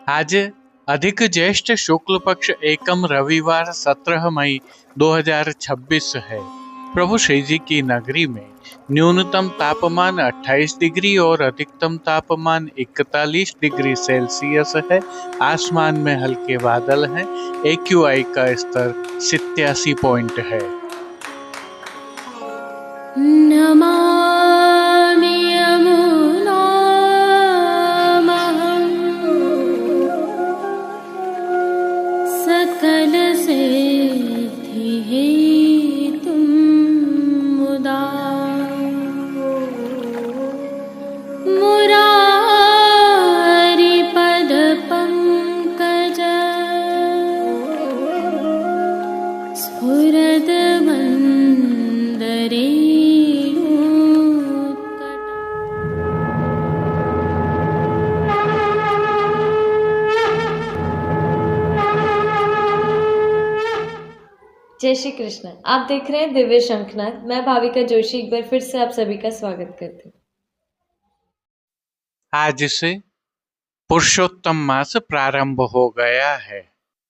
आज अधिक ज्येष्ठ शुक्ल पक्ष एकम रविवार 17 मई 2026 है। प्रभु श्री जी की नगरी में न्यूनतम तापमान 28 डिग्री और अधिकतम तापमान 41 डिग्री सेल्सियस है। आसमान में हल्के बादल हैं। AQI का स्तर 87 पॉइंट है। नमामि यमुनामहं सकलसिद्धिहेतुं मुदा मुरारिपदपङ्कज स्फुरद्वन्दरे। जय श्री कृष्ण। आप देख रहे हैं दिव्य शंखनाद। मैं भाविका जोशी एक बार फिर से आप सभी का स्वागत करती हूँ। आज से पुरुषोत्तम मास प्रारंभ हो गया है।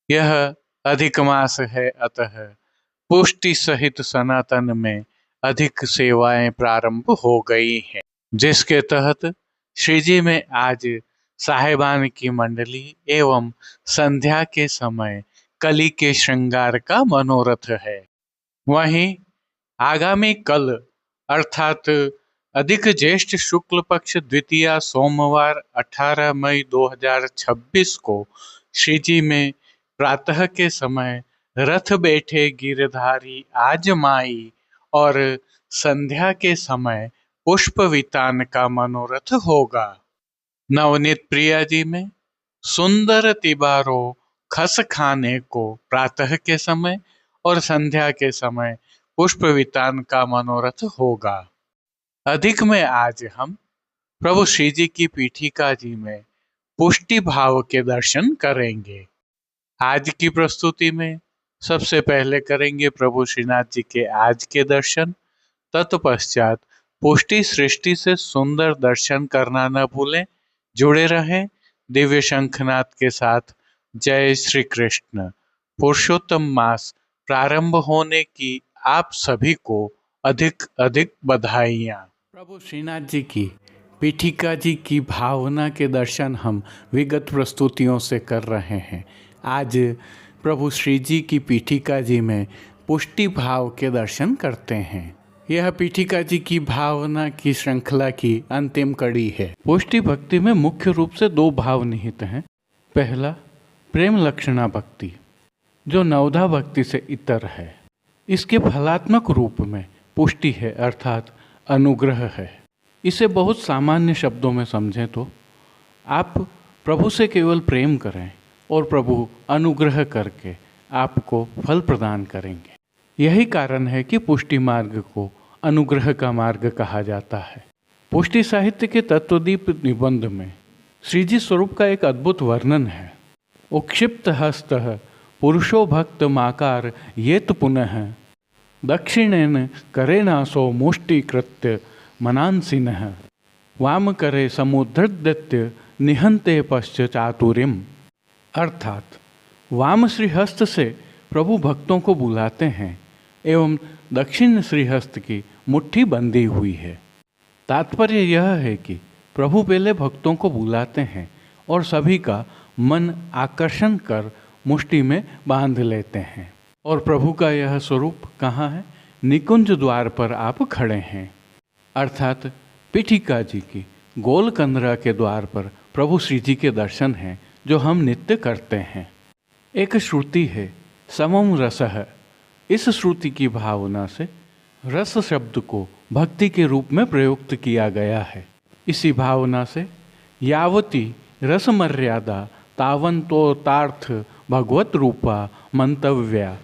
यह अधिक मास है, अतः पुष्टि सहित सनातन में अधिक सेवाएं प्रारंभ हो गई हैं, जिसके तहत श्री जी में आज साहेबान की मंडली एवं संध्या के समय कली के श्रृंगार का मनोरथ है। वहीं आगामी कल अर्थात अधिक ज्येष्ठ शुक्ल पक्ष द्वितीया सोमवार 18 मई 2026 को श्री जी में प्रातः के समय रथ बैठे गिरधारी आजमाई और संध्या के समय पुष्प वितान का मनोरथ होगा। नवनीत प्रिया जी में सुंदर तिबारो खस खाने को प्रातः के समय और संध्या के समय पुष्प वितान का मनोरथ होगा। अधिक में आज हम प्रभु श्री जी की पीठिका जी में पुष्टि भाव के दर्शन करेंगे। आज की प्रस्तुति में सबसे पहले करेंगे प्रभु श्रीनाथ जी के आज के दर्शन। तत्पश्चात पुष्टि सृष्टि से सुंदर दर्शन करना न भूलें। जुड़े रहें दिव्य शंखनाद के साथ। जय श्री कृष्ण। पुरुषोत्तम मास प्रारंभ होने की आप सभी को अधिक अधिक बधाइयाँ। प्रभु श्रीनाथ जी की पीठिका जी की भावना के दर्शन हम विगत प्रस्तुतियों से कर रहे हैं। आज प्रभु श्री जी की पीठिका जी में पुष्टि भाव के दर्शन करते हैं। यह पीठिका जी की भावना की श्रृंखला की अंतिम कड़ी है। पुष्टि भक्ति में मुख्य रूप से दो भाव निहित हैं। पहला प्रेम लक्षणा भक्ति, जो नवधा भक्ति से इतर है। इसके फलात्मक रूप में पुष्टि है, अर्थात अनुग्रह है। इसे बहुत सामान्य शब्दों में समझें तो आप प्रभु से केवल प्रेम करें और प्रभु अनुग्रह करके आपको फल प्रदान करेंगे। यही कारण है कि पुष्टि मार्ग को अनुग्रह का मार्ग कहा जाता है। पुष्टि साहित्य के तत्वदीप निबंध में श्री जी स्वरूप का एक अद्भुत वर्णन है। उक्षिप्त हस्त पुरुषो भक्त माकार येत पुनः दक्षिणेन करेनासो मुष्टिकृत्य मनांसिनः वाम करे समुद्धृत्य निहंते पश्च चातुर्यम। अर्थात वाम श्रीहस्त से प्रभु भक्तों को बुलाते हैं एवं दक्षिण श्रीहस्त की मुट्ठी बंधी हुई है। तात्पर्य यह है कि प्रभु पहले भक्तों को बुलाते हैं और सभी का मन आकर्षण कर मुट्ठी में बांध लेते हैं। और प्रभु का यह स्वरूप कहाँ है? निकुंज द्वार पर आप खड़े हैं, अर्थात पीठिका जी की गोल कंदरा के द्वार पर प्रभु श्री जी के दर्शन हैं, जो हम नित्य करते हैं। एक श्रुति है समम रसः। इस श्रुति की भावना से रस शब्द को भक्ति के रूप में प्रयुक्त किया गया है। इसी भावना से यावती रस मर्यादा तावंतोतार्थ भगवत रूपा मंतव्या।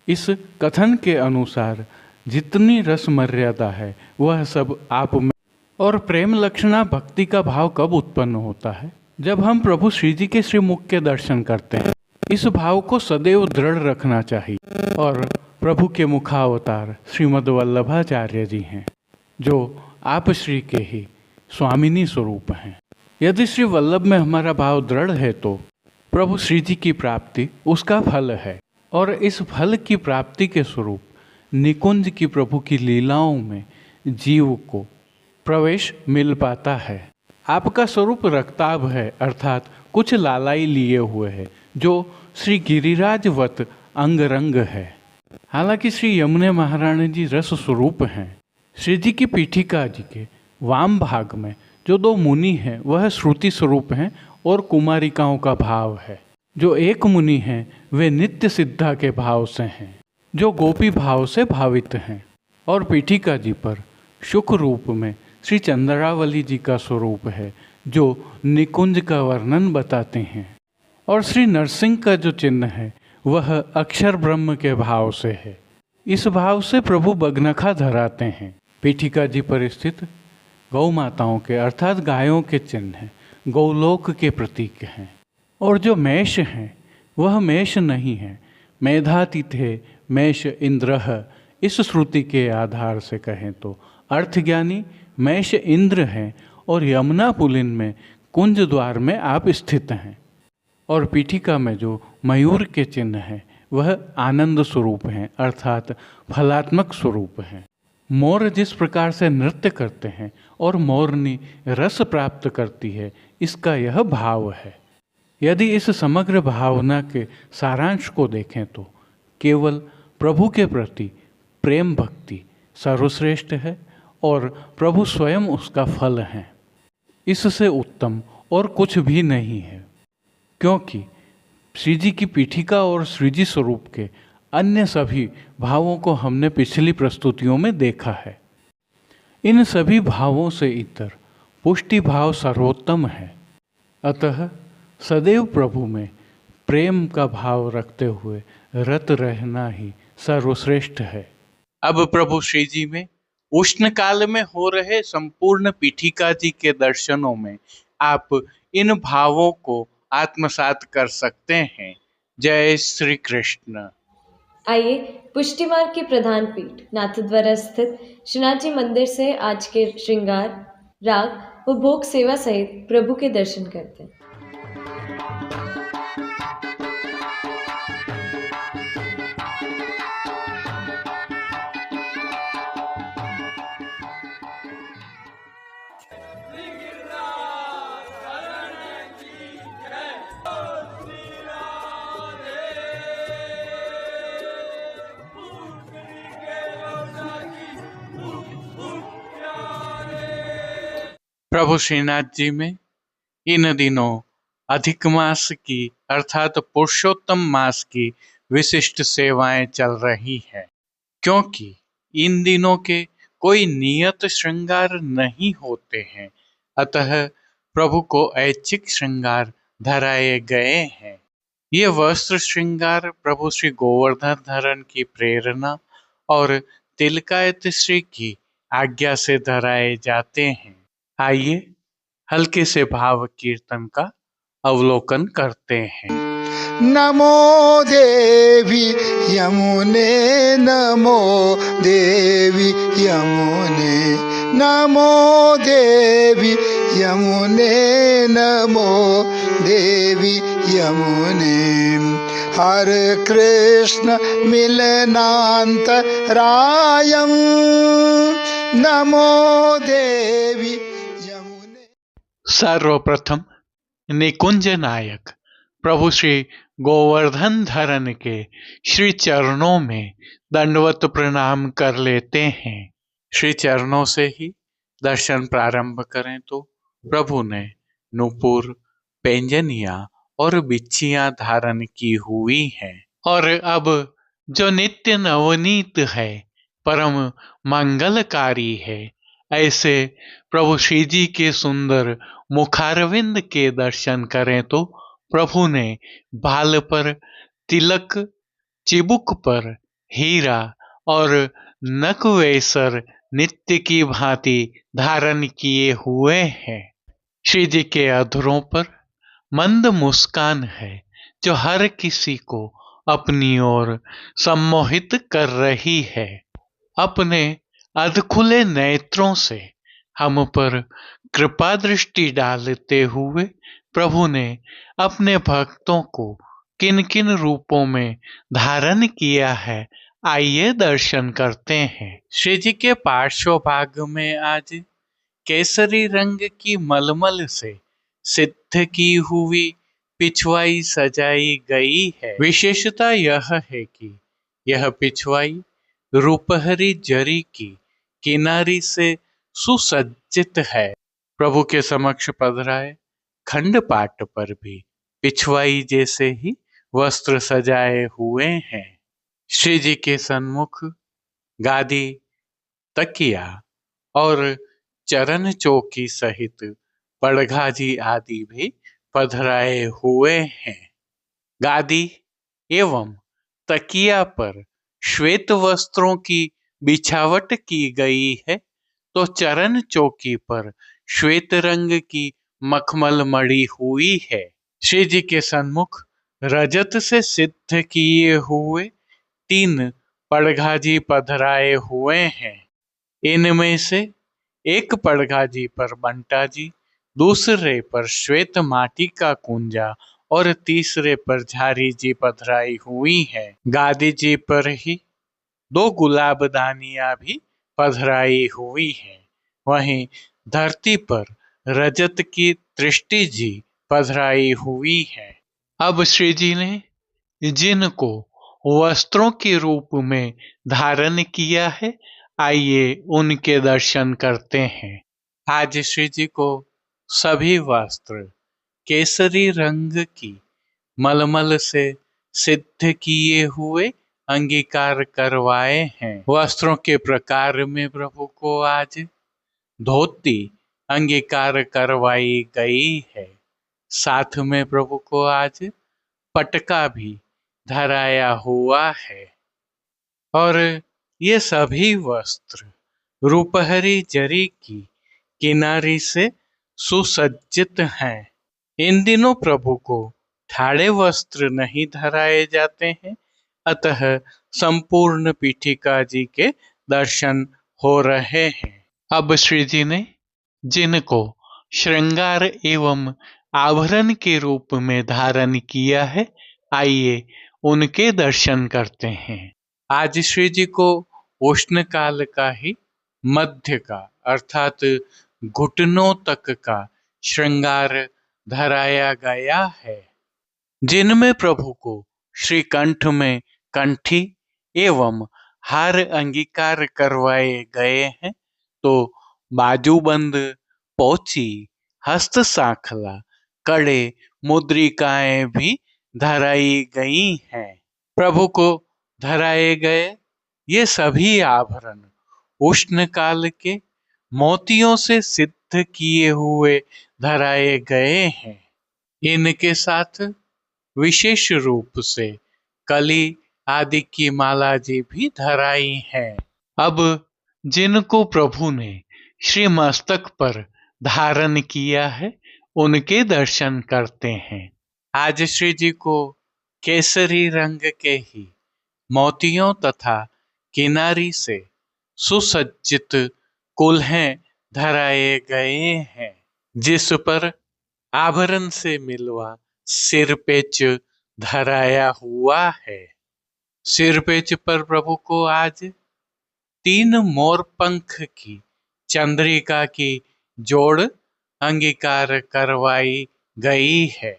इस कथन के अनुसार जितनी रस मर्यादा है वह सब आप में। और प्रेम लक्षणा भक्ति का भाव कब उत्पन्न होता है? जब हम प्रभु श्री जी के श्रीमुख के दर्शन करते हैं। इस भाव को सदैव दृढ़ रखना चाहिए। और प्रभु के मुखावतार श्रीमद् वल्लभाचार्य जी हैं, जो आप श्री के ही स्वामिनी स्वरूप हैं। यदि श्री वल्लभ में हमारा भाव दृढ़ है तो प्रभु श्री जी की प्राप्ति उसका फल है, और इस फल की प्राप्ति के स्वरूप निकुंज की प्रभु की लीलाओं में जीव को प्रवेश मिल पाता है। आपका स्वरूप रक्ताभ है, अर्थात कुछ लालाई लिए हुए है, जो श्री गिरिराजवत अंग रंग है। हालांकि श्री यमुने महारानी जी रस स्वरूप हैं। श्री जी की पीठिका जी के वाम भाग में जो दो मुनि हैं वह श्रुति स्वरूप हैं और कुमारिकाओं का भाव है। जो एक मुनि हैं वे नित्य सिद्धा के भाव से हैं, जो गोपी भाव से भावित हैं, और पीठिका जी पर शुक रूप में श्री चंद्रावली जी का स्वरूप है, जो निकुंज का वर्णन बताते हैं। और श्री नरसिंह का जो चिन्ह है वह अक्षर ब्रह्म के भाव से है। इस भाव से प्रभु बगनखा धराते हैं। पीठिका जी पर स्थित गौ माताओं के अर्थात गायों के चिन्ह हैं, गौलोक के प्रतीक हैं। और जो मेष हैं वह मेष नहीं है, मेधातिथे मेष इंद्रः। इस श्रुति के आधार से कहें तो अर्थज्ञानी मेष इंद्र हैं और यमुना पुलिन में कुंज द्वार में आप स्थित हैं। और पीठिका में जो मयूर के चिन्ह हैं वह आनंद स्वरूप हैं, अर्थात फलात्मक स्वरूप हैं। मोर जिस प्रकार से नृत्य करते हैं और मोरनी रस प्राप्त करती है, इसका यह भाव है। यदि इस समग्र भावना के सारांश को देखें तो केवल प्रभु के प्रति प्रेम भक्ति सर्वश्रेष्ठ है और प्रभु स्वयं उसका फल है। इससे उत्तम और कुछ भी नहीं है, क्योंकि श्री जी की पीठिका और श्री जी स्वरूप के अन्य सभी भावों को हमने पिछली प्रस्तुतियों में देखा है। इन सभी भावों से इतर पुष्टि भाव सर्वोत्तम है। अतः सदैव प्रभु में प्रेम का भाव रखते हुए रत रहना ही सर्वश्रेष्ठ है। अब प्रभु श्री जी में उष्ण काल में हो रहे संपूर्ण पीठिका जी के दर्शनों में आप इन भावों को आत्मसात कर सकते हैं। जय श्री कृष्ण। आइए पुष्टि मार्ग की प्रधान पीठ नाथद्वारा स्थित श्रीनाथ जी मंदिर से आज के श्रृंगार, राग व भोग सेवा सहित प्रभु के दर्शन करते हैं। प्रभु श्रीनाथ जी में इन दिनों अधिक मास की अर्थात पुरुषोत्तम मास की विशिष्ट सेवाएं चल रही हैं, क्योंकि इन दिनों के कोई नियत श्रृंगार नहीं होते हैं। अतः प्रभु को ऐच्छिक श्रृंगार धराए गए हैं। ये वस्त्र श्रृंगार प्रभु श्री गोवर्धन धरण की प्रेरणा और तिलकायत श्री की आज्ञा से धराए जाते हैं। आइए हल्के से भाव कीर्तन का अवलोकन करते हैं। नमो देवी यमुने, नमो देवी यमुने, नमो देवी यमुने, नमो देवी यमुने। हर कृष्ण मिलनान्तरायं, नमो देवी यमुने। सर्वप्रथम निकुंज नायक प्रभु श्री गोवर्धन धरन के श्री चरणों में दंडवत प्रणाम कर लेते हैं। श्री चरणों से ही दर्शन प्रारंभ करें तो प्रभु ने नूपुर, पैंजनिया और बिच्छियां धारण की हुई हैं, और अब जो नित्य नवनीत है, परम मंगलकारी है, ऐसे प्रभु श्री जी के सुंदर मुखारविंद के दर्शन करें तो प्रभु ने बाल पर तिलक, चिबुक पर हीरा और नकवेसर नित्य की भांति धारण किए हुए हैं। श्री जी के अधरों पर मंद मुस्कान है, जो हर किसी को अपनी ओर सम्मोहित कर रही है। अपने अधखुले नेत्रों से हम पर कृपा दृष्टि डालते हुए प्रभु ने अपने भक्तों को किन किन रूपों में धारण किया है, आइए दर्शन करते हैं। श्री जी के पार्श्व भाग में आज केसरी रंग की मलमल से सिद्ध की हुई पिछवाई सजाई गई है। विशेषता यह है कि यह पिछवाई रूपहरी जरी की किनारी से सुसज्जित है। प्रभु के समक्ष पधराए खंड पाट पर भी पिछवाई जैसे ही वस्त्र सजाए हुए हैं। श्री जी के सन्मुख गादी, तकिया और चरण चौकी सहित पड़घाजी आदि भी पधराए हुए हैं। गादी एवं तकिया पर श्वेत वस्त्रों की बिछावट की गई है, तो चरण चौकी पर श्वेत रंग की मखमल मड़ी हुई है। श्री जी के सन्मुख रजत से सिद्ध किए हुए 3 पड़घाजी पधराए हुए हैं। इनमें से एक पड़घाजी पर बंटा जी, दूसरे पर श्वेत माटी का कुंजा और तीसरे पर झारी जी पधराई हुई है। गादी जी पर ही 2 गुलाबदानियां भी पधराई हुई है। वहीं धरती पर रजत की दृष्टि जी पधराई हुई है। अब श्री जी ने जिनको वस्त्रों के रूप में धारण किया है, आइए उनके दर्शन करते हैं। आज श्री जी को सभी वस्त्र केसरी रंग की मलमल से सिद्ध किए हुए अंगीकार करवाए हैं। वस्त्रों के प्रकार में प्रभु को आज धोती अंगीकार करवाई गई है। साथ में प्रभु को आज पटका भी धराया हुआ है और ये सभी वस्त्र रूपहरी जरी की किनारी से सुसज्जित हैं। इन दिनों प्रभु को ठाड़े वस्त्र नहीं धराए जाते हैं, अतः संपूर्ण पीठिका जी के दर्शन हो रहे हैं। अब श्री जी ने जिनको श्रृंगार एवं आभरण के रूप में धारण किया है, आइए उनके दर्शन करते हैं। आज श्री जी को उष्ण काल का ही मध्य का अर्थात घुटनों तक का श्रृंगार धराया गया है, जिनमें प्रभु को श्री कंठ में कंठी एवं हार अंगीकार करवाए गए हैं, तो बाजूबंद, पोची, हस्त सांखला, कड़े, मुद्रिकाएं भी धराई गई हैं। प्रभु को धराए गए ये सभी आभरण उष्ण काल के मोतियों से सिद्ध किए हुए धराए गए हैं। इनके साथ विशेष रूप से कली आदि की माला जी भी धराई है। अब जिनको प्रभु ने श्री मस्तक पर धारण किया है, उनके दर्शन करते हैं। आज श्री जी को केसरी रंग के ही मोतियों तथा किनारी से सुसज्जित कुल्हें धराए गए हैं, जिस पर आभरण से मिलवा सिरपेच धराया हुआ है। सिरपेच पर प्रभु को आज 3 मोर पंख की चंद्रिका की जोड़ अंगीकार करवाई गई है,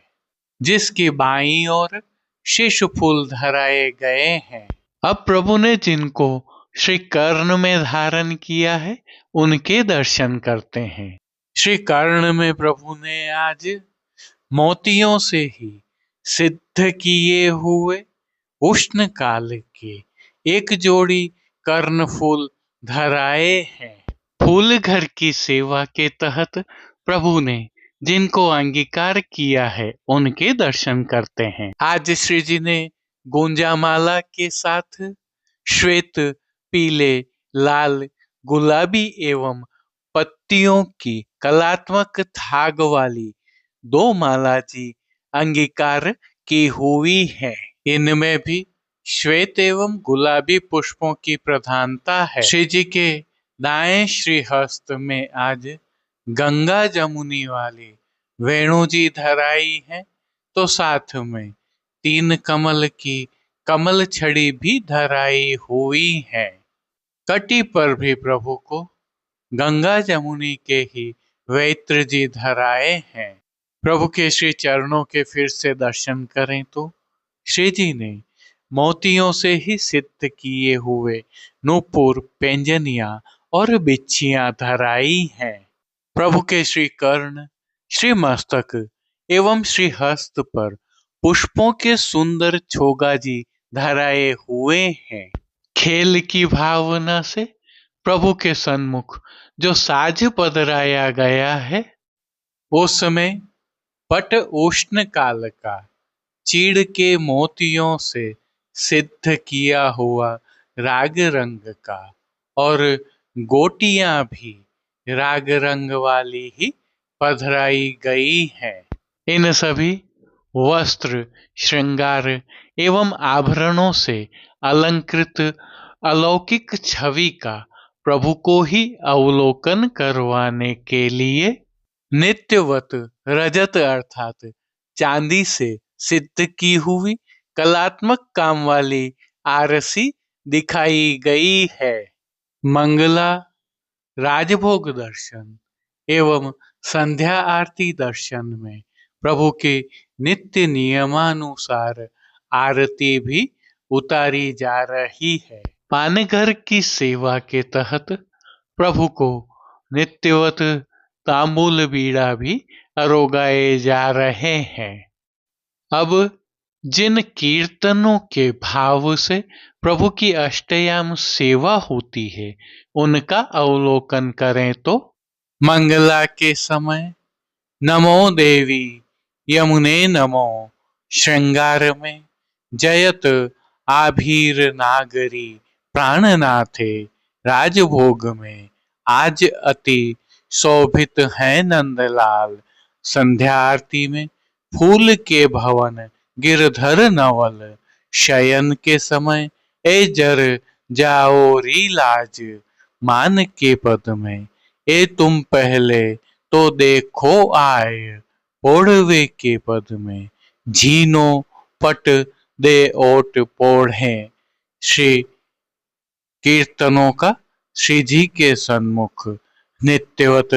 जिसकी बाईं ओर शीश फूल धराए गए हैं। अब प्रभु ने जिनको श्री कर्ण में धारण किया है, उनके दर्शन करते हैं। श्री कर्ण में प्रभु ने आज मोतियों से ही सिद्ध किए हुए उष्ण काल के एक जोड़ी कर्ण फूल धराए हैं। फूल घर की सेवा के तहत प्रभु ने जिनको अंगीकार किया है, उनके दर्शन करते हैं। आज श्री जी ने गुंजामाला के साथ श्वेत, पीले, लाल, गुलाबी एवं पत्तियों की कलात्मक थाग वाली 2 माला जी अंगीकार की हुई है। इनमें भी श्वेत एवं गुलाबी पुष्पों की प्रधानता है। श्री जी के दाएं श्री हस्त में आज गंगा जमुनी वाली वेणु जी धराई है, तो साथ में 3 कमल की कमल छड़ी भी धराई हुई है। कटी पर भी प्रभु को गंगा जमुनी के ही वेत्र जी धराए हैं। प्रभु के श्री चरणों के फिर से दर्शन करें तो श्री जी ने मोतियों से ही सिद्ध किए हुए नूपुर, पैंजनिया और बिच्छियां धराई हैं। प्रभु के श्री कर्ण, श्री मस्तक एवं श्री हस्त पर पुष्पों के सुंदर छोगाजी धराए हुए हैं। खेल की भावना से प्रभु के सन्मुख जो साज पधराया गया है, उसमें पट उष्ण काल का चीड़ के मोतियों से सिद्ध किया हुआ राग रंग का और गोटियां भी राग रंग वाली ही पधराई गई हैं। इन सभी वस्त्र, श्रृंगार एवं आभरणों से अलंकृत अलौकिक छवि का प्रभु को ही अवलोकन करवाने के लिए नित्यवत रजत अर्थात चांदी से सिद्ध की हुई कलात्मक काम वाली आरसी दिखाई गई है। मंगला, राजभोग दर्शन एवं संध्या आरती दर्शन में प्रभु के नित्य नियमानुसार आरती भी उतारी जा रही है। पानघर की सेवा के तहत प्रभु को नित्यवत तांबूल बीड़ा भी अरोगाए जा रहे हैं। अब जिन कीर्तनों के भाव से प्रभु की अष्टयाम सेवा होती है, उनका अवलोकन करें तो मंगला के समय नमो देवी यमुने नमो, श्रृंगार में जयत आभीर नागरी प्राणनाथे, राजभोग में आज अति शोभित है नंदलाल, संध्या आरती में फूल के भवन गिरधर नवल, शयन के समय ए जर जाओ री लाज, मान के पद में ए तुम पहले तो देखो आए, ओढ़वे के पद में झीनो पट दे ओट पोढ़े। श्री कीर्तनों का श्री जी के सन्मुख नित्यवत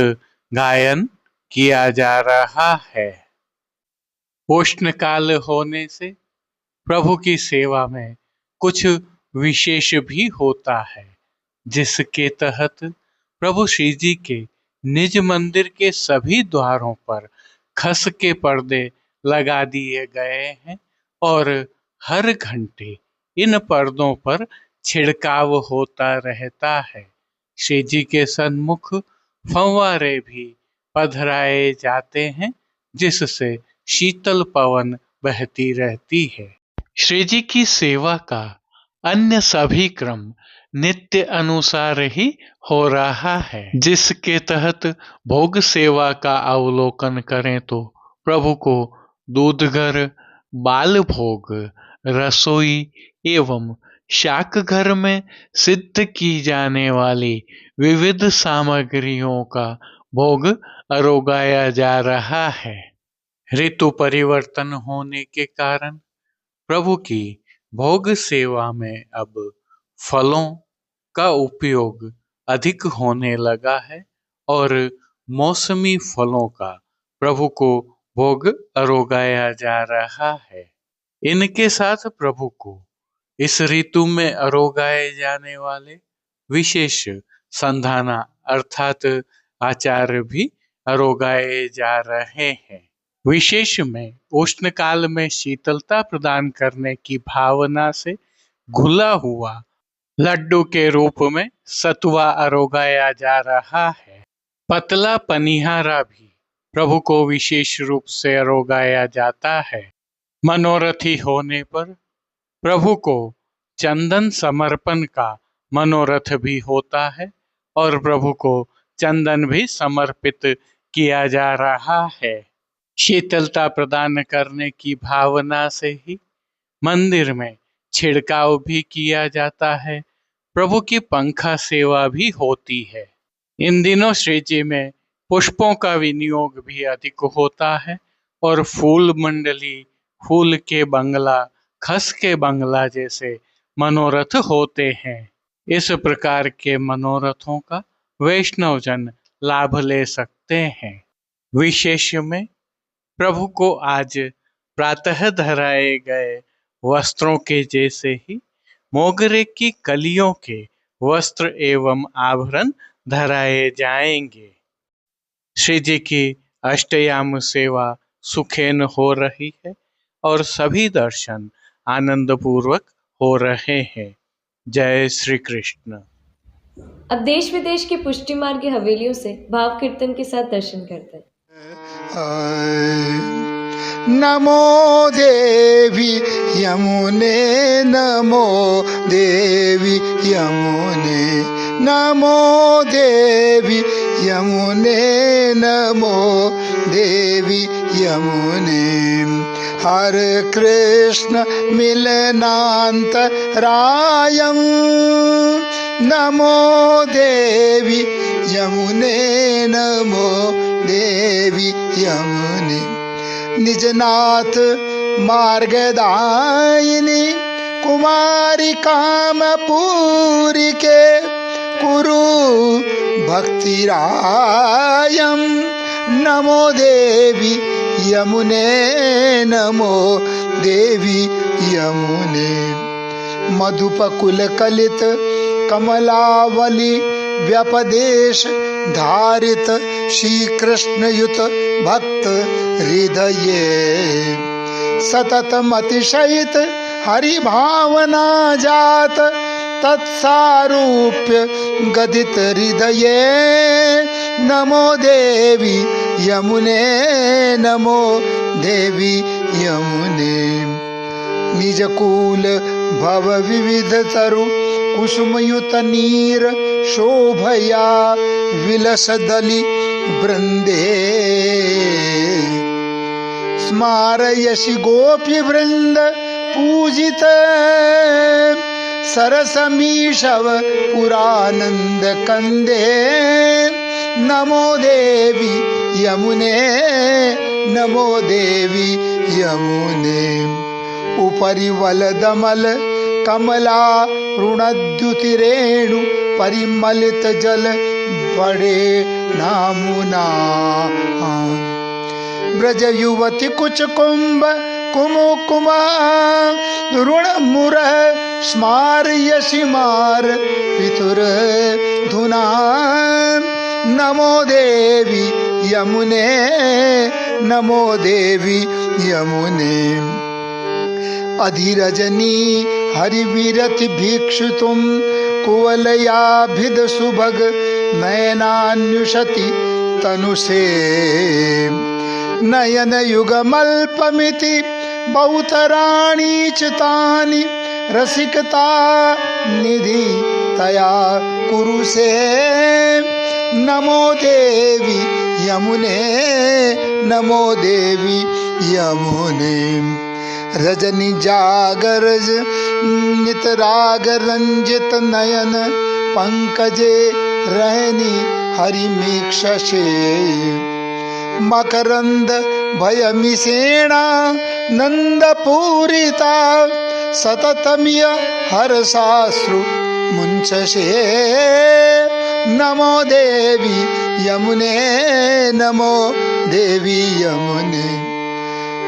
गायन किया जा रहा है। उष्ण काल होने से प्रभु की सेवा में कुछ विशेष भी होता है, जिसके तहत प्रभु श्री जी के निज मंदिर के सभी द्वारों पर खस के पर्दे लगा दिए गए हैं और हर घंटे इन पर्दों पर छिड़काव होता रहता है। श्री जी के सन्मुख फव्वारे भी पधराए जाते हैं, जिससे शीतल पवन बहती रहती है। श्री जी की सेवा का अन्य सभी क्रम नित्य अनुसार ही हो रहा है, जिसके तहत भोग सेवा का अवलोकन करें तो प्रभु को दूधघर, बाल भोग, रसोई एवं शाक घर में सिद्ध की जाने वाली विविध सामग्रियों का भोग अरोगाया जा रहा है। ऋतु परिवर्तन होने के कारण प्रभु की भोग सेवा में अब फलों का उपयोग अधिक होने लगा है और मौसमी फलों का प्रभु को भोग अरोगाया जा रहा है। इनके साथ प्रभु को इस ऋतु में अरोगाए जाने वाले विशेष संधाना अर्थात आचार भी अरोगाए जा रहे हैं। विशेष में उष्ण काल में शीतलता प्रदान करने की भावना से घुला हुआ लड्डू के रूप में सतुआ अरोगाया जा रहा है। पतला पनिहारा भी प्रभु को विशेष रूप से अरोगाया जाता है। मनोरथी होने पर प्रभु को चंदन समर्पण का मनोरथ भी होता है और प्रभु को चंदन भी समर्पित किया जा रहा है। शीतलता प्रदान करने की भावना से ही मंदिर में छिड़काव भी किया जाता है। प्रभु की पंखा सेवा भी होती है। इन दिनों श्री जी में पुष्पों का विनियोग भी अधिक होता है और फूल मंडली, फूल के बंगला, खस के बंगला जैसे मनोरथ होते हैं। इस प्रकार के मनोरथों का वैष्णवजन लाभ ले सकते हैं। विशेष में प्रभु को आज प्रातः धराए गए वस्त्रों के जैसे ही मोगरे की कलियों के वस्त्र एवं आभरण धराए जाएंगे। श्री जी की अष्टयाम सेवा सुखेन हो रही है और सभी दर्शन आनंद पूर्वक हो रहे हैं। जय श्री कृष्ण। अब देश विदेश की पुष्टि मार्ग की हवेलियों से भाव कीर्तन के साथ दर्शन करते हैं। नमो देवी यमुने, नमो देवी यमुने, नमो देवी यमुने, नमो देवी यमुने। हरे कृष्ण मिलनान्तरायं, नमो देवी यमुने, नमो देवी यमुने। निजनाथ मार्गदायिनी कुमारी कामपूरी के कुरु भक्तिरायं, नमो देवी यमुने, नमो देवी यमुने। मधुपकुल कलित कमलावली व्यपदेश धारित श्री कृष्ण युत भक्त हृदये, सततम अतिशयित हरि भावना जात तत्सारूप्य गदित हृदये, नमो देवी यमुने, नमो देवी यमुने। निजकूल भव विविध तरु कुसुमयुत नीर शोभया विलस दलि वृंदे, स्मारयसि गोपी वृंद पूजित सरसमीशव पुरानंद कंदे, नमो देवी यमुने, नमो देवी यमुने। उपरि वलदमल कमला ऋणद्युतिरेणु परिमलित जल बड़े नामुना, ब्रज युवती कुच कुंभ कुमुकुमा ऋण मुर स्मारयसि मार पितुर धुना, नमो देवी यमुने, नमो देवी यमुने। अधिरजनी हरिविरति भिक्षु तुम कुवलयाभिद सुभग नयनान्युषति तनुसे, नयन युगमल्पमिति बहुतराणि चितानि रसिकता निधि तया कुरुसे, नमो देवी यमुने, नमो देवी यमुने। रजनी जागरज नित राग रंजित नयन पंकजे रहनी हरिमीक्षसे, मकरंद भयमिषेणा नंद पूरिता सततमिय हर्षाश्रु मुंचसे, नमो देवी यमुने, नमो देवी यमुने।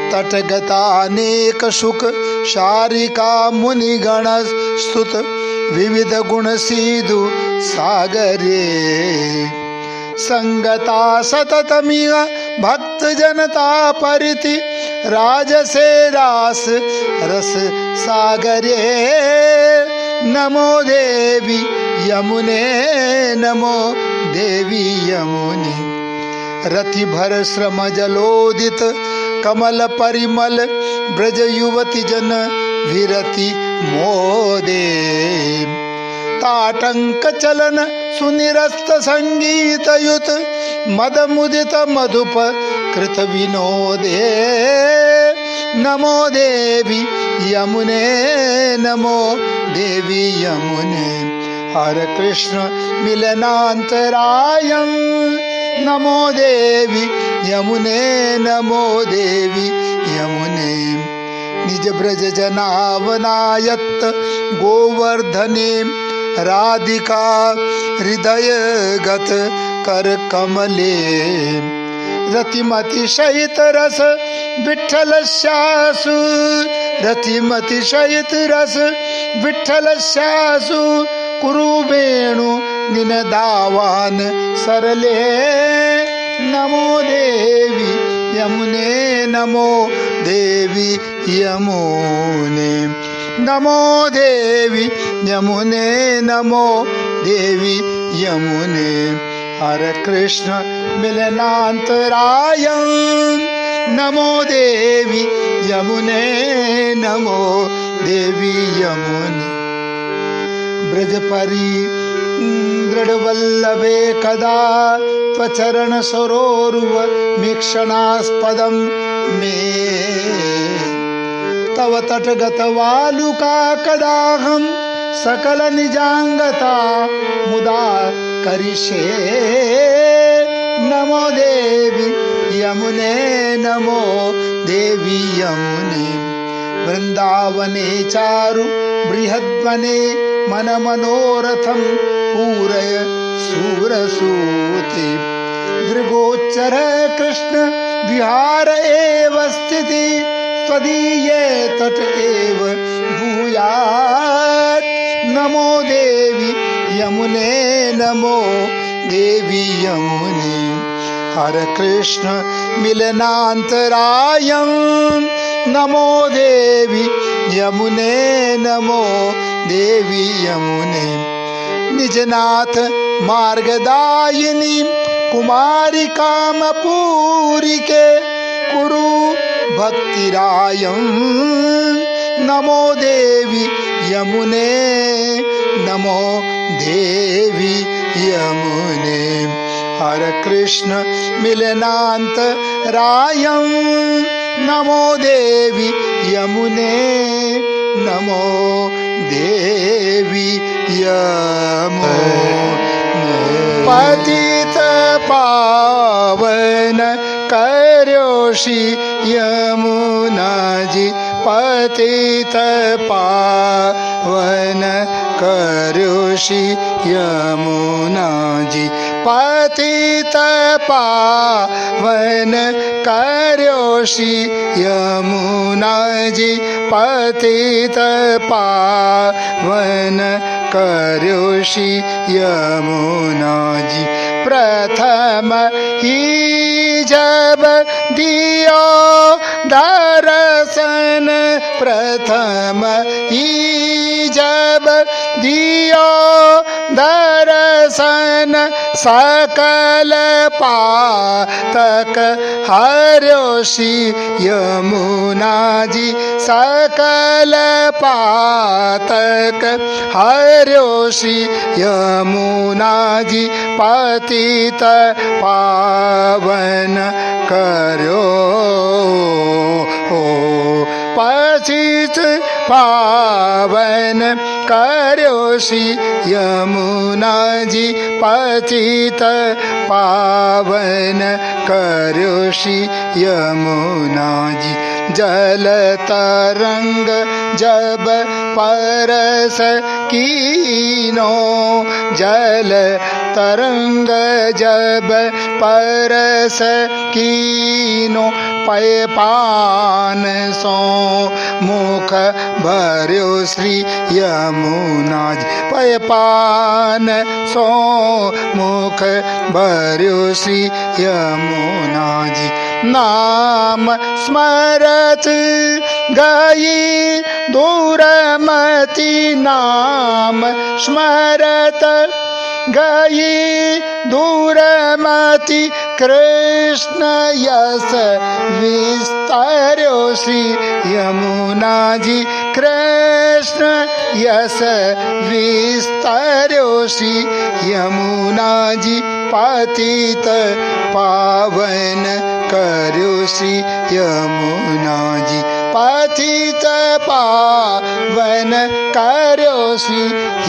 तटगतानेक सुख शारिका मुनिगण स्तुत विविध गुण सिधु सागरे, संगता सततमिह भक्त जनता परिति राजसे रास रस सागरे, नमो देवी यमुने, नमो देवी यमुने। रति भर श्रम जलोदित कमल परिमल ब्रज युवती जन विरति मोदे, ताटंक चलन सुनिरस्त संगीत युत मद मुदित मधुप कृत विनोदे, नमो देवी यमुने, नमो देवी यमुने। हरे कृष्ण मिलनान्तरायं, नमो देवी यमुने नमो देवी यमुने निज ब्रज जनावनायत गोवर्धने राधिका हृदय गत कर कमले रतिमति सहित रस विठ्ठल श्यासु रतिमति सहित रस विठ्ठल श्यासु कुरु वेणु निनदावान सरले नमो देवी यमुने नमो देवी यमुने नमो देवी यमुने नमो देवी यमुने हरे कृष्ण मिलनांतरायं नमो देवी यमुने नमो देवी यमुने ब्रजपरी दृढ़वल्लभे कदा त्वचरण सरोरुव मीक्षणास्पदं मे तव तटगत वालुका कदाहं सकल निजांगता मुदा करिष्ये नमो देवी यमुने नमो देवी यमुने वृंदावने चारु बृहद्वने मन मनोरथं पूरय सूरसूते दृगोच्चर कृष्ण विहार एव स्थिति त्वदीये तट एव भूयात् नमो देवी यमुने नमो देवी यमुने हरे कृष्ण मिलनांतरायं नमो देवी यमुने नमो देवी यमुने निजनाथ मार्गदायिनी कुमारी कामपूरी के कुरु भक्तिरायं नमो देवी यमुने नमो देवी यमुने हरे कृष्ण मिलनांतरायं नमो देवी यमुने नमो देवी यमुने पतित पावन कर्योषि यमुना जी पतित पावन कर्योषि यमुना जी पतित पावन कर्योषि यमुना जी पतित पावन कर्योषि यमुना जी प्रथम ही जब दियो दर्शन प्रथम ही जब दियो दर्शन सकल पातक हर्योषि यमुना जी सकल पातक हर्योषि यमुना जी पतित पावन करो पतित पावन कर्योषि यमुना जी पतित पावन कर्योषि यमुना जी जल तरंग जब परस कीनो जल तरंग जब परस कीनो पय पान सो मुख भर्यो श्री यमुना जी पय पान सो मुख भर्यो श्री यमुना जी नाम स्मरत गई दूरमति नाम स्मरत गई दूरमति कृष्ण यस विस्तारो श्री यमुना जी कृष्ण यस विस्तारो श्री यमुना जी पतित पावन करो श्री यमुना जी पतित पावन करो श्री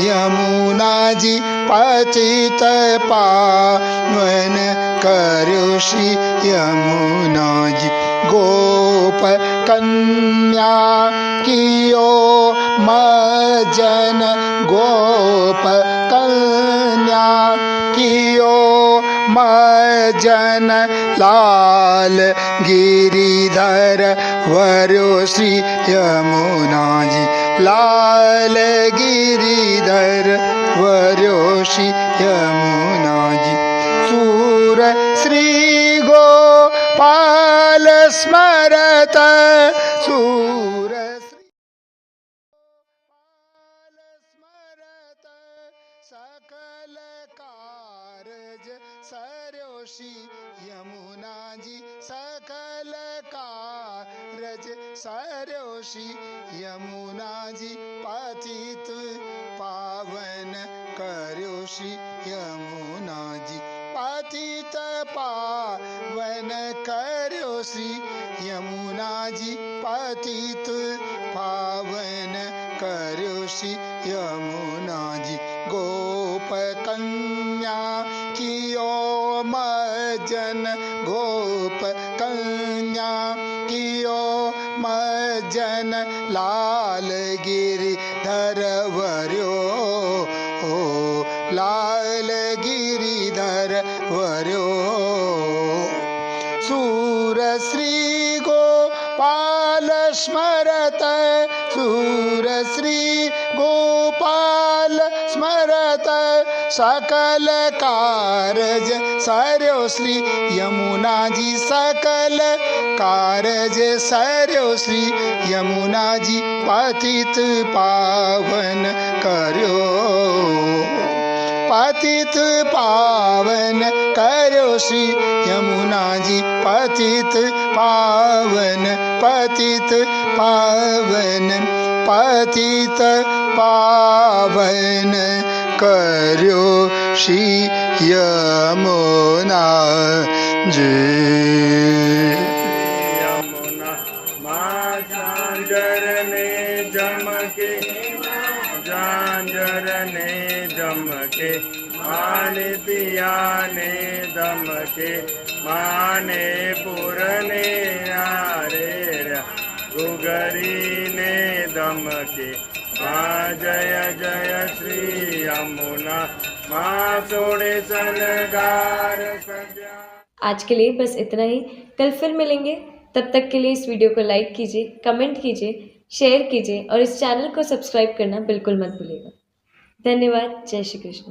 यमुना जी पतित पावन कर्यो श्री यमुना जी। गोप कन्या कियो मजन, गोप कन्या कियो मजन, लाल गिरिधर वर्यो श्री यमुना जी। लाल गिरिधर वर्यो श्री यमुना जी। सूर श्री गोपाल स्मरत, सूर श्री गोपाल स्मरत, सकल कारज सर्यो श्री यमुना जी। सकल कारज सर्यो श्री यमुना जी। पतित पावन कर्यो श्री यमुना जी। पतित पावन कर्यो श्री यमुना जी। पतित पावन कर्यो श्री यमुना जी। गोप कन्या कियो मजन, गोप कन्या कियो मजन, लाल गिरिधर वर्यो, लाल गिरिधर वर्यो। सूर श्री गोपाल स्मरत, सूर श्री गोपाल स्मरत, सकल कारज सर्यो श्री यमुना जी। सकल कारज सर्यो श्री यमुना जी। पतित पावन कर्यो, पतित पावन कर्यो श्री यमुना जी। पतित पावन, पतित पावन, पतित पावन कर्यो श्री यमुना जी। यमुना माँ झांझर ने जमके, झांझर ने जमके, माने पिया ने दमके, माने पुरने आरे, गुगरी ने दमके। माँ जय जय श्री यमुना, माँ सोड़े सनगार सजा। आज के लिए बस इतना ही। कल फिर मिलेंगे। तब तक के लिए इस वीडियो को लाइक कीजिए, कमेंट कीजिए, शेयर कीजिए और इस चैनल को सब्सक्राइब करना बिल्कुल मत भूलिएगा। धन्यवाद। जय श्री कृष्ण।